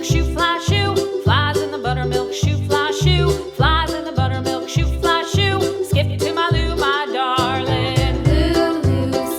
buttermilk shoe, fly shoe. Flies in the buttermilk shoe, fly shoe. Flies in the buttermilk shoe, fly shoe. Skip to my Lou, my darling. Lou,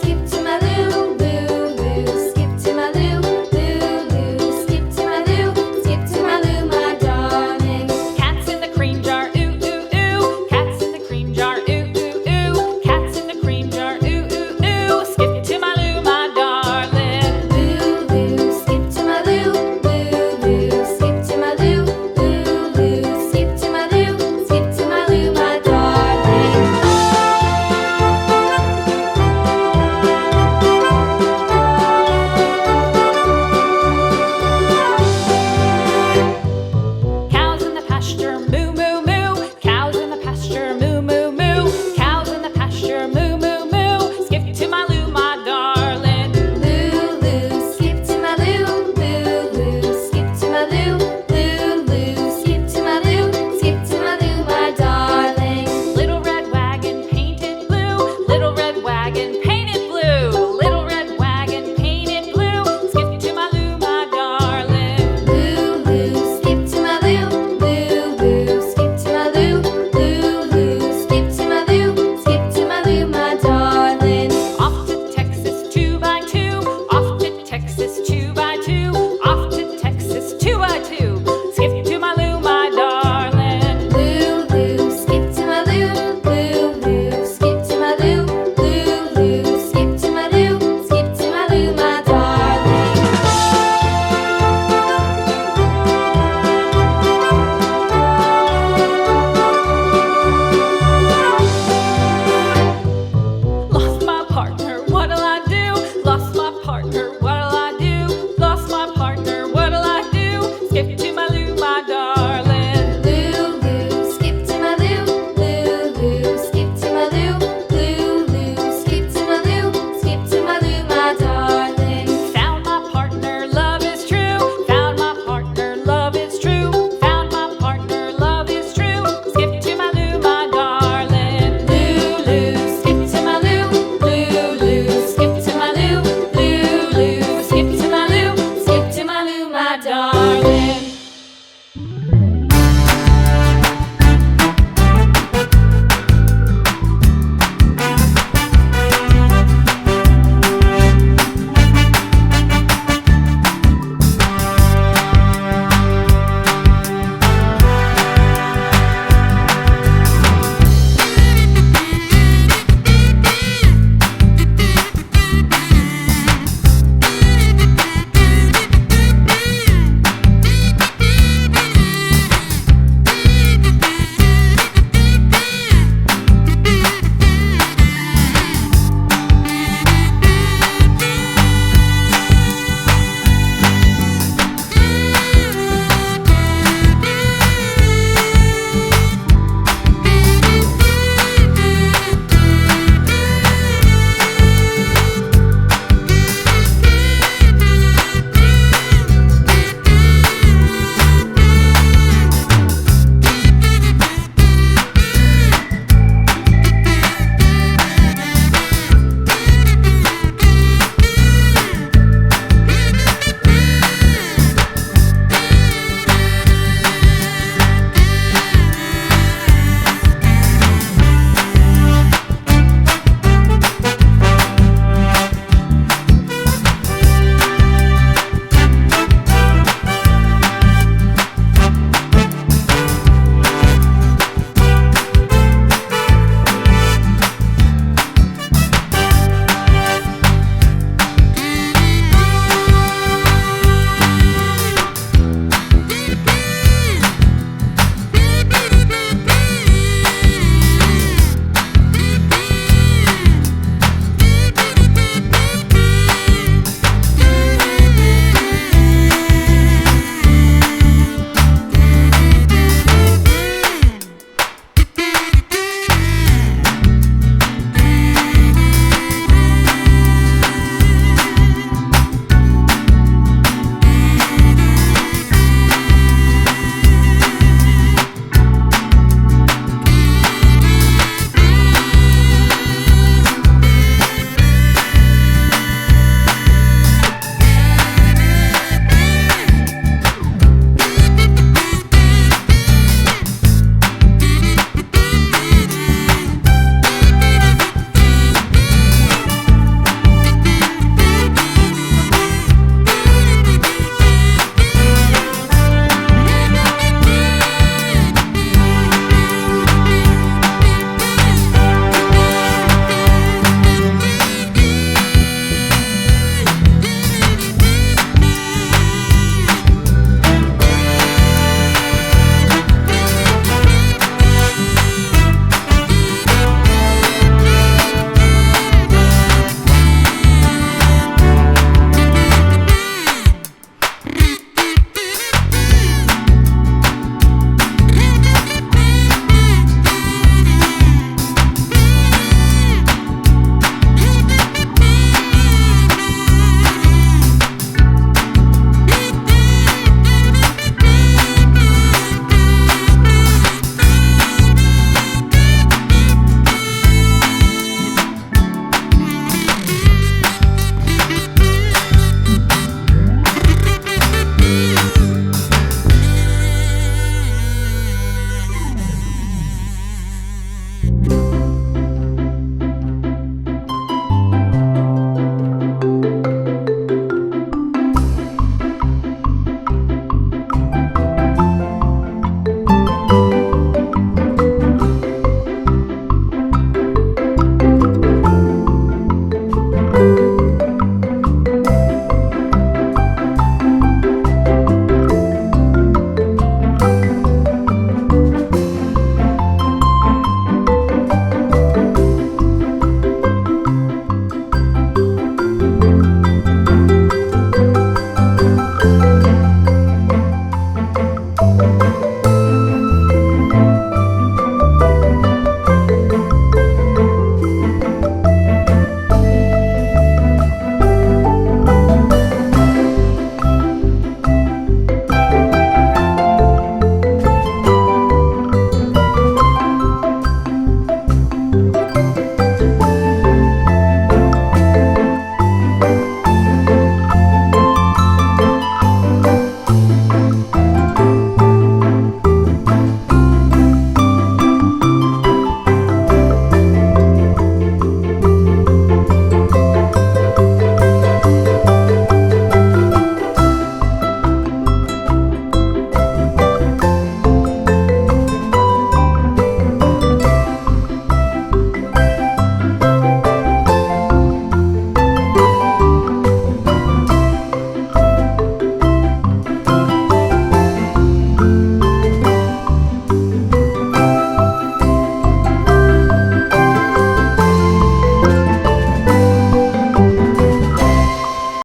skip to my Lou, Lou, skip to my Lou, Lou, skip to my Lou, skip to my Lou, my darling. Cats in the cream jar, ooh, ooh, ooh. Cats in the cream jar, ooh, ooh, ooh. Cats in the cream jar, ooh, ooh, ooh. Skip to my Lou, my darling. Lou, skip to my Lou, Lou, skip to my Lou, Lou, skip to my Lou, skip to my Lou, my darling. Cows in the pasture, moo, moo, moo. Cows in the pasture, moo, moo, moo. Cows in the pasture, moo, moo, moo. Skip to my Lou, my darling. Lou, skip to my Lou, Lou, skip to my Lou, Lou, skip to my Lou, skip to my Lou, my darling. Little red wagon painted blue. Little red wagon painted blue. Little red wagon painted blue. Skip to my Lou, my darling. Lou, skip to my Lou, Lou, skip to my Lou, Lou, skip to my Lou, skip to my Lou, my darling. Off to Texas 2x2. Off to Texas 2x2. Off to Texas 2x2. Skip to my Lou, my darling. Lou, skip to my Lou, Lou, skip to my Lou, Lou, skip to my Lou, skip to my Lou, my darling. Lost my partner, what'll I do? Lost my partner, what'll I do? Lost my partner, what'll I do? Skip to my Lou, my darling. Lou, skip to my Lou, Lou, skip to my Lou, Lou, skip to my Lou, skip to my Lou, my darling. Found my partner, love is true. Found my partner, love is true. Found my partner, love is true. Skip to my Lou, my darling. Lou, skip to my Lou, Lou, skip to my Lou, Lou, skip to my Lou, skip to my Lou, my darling.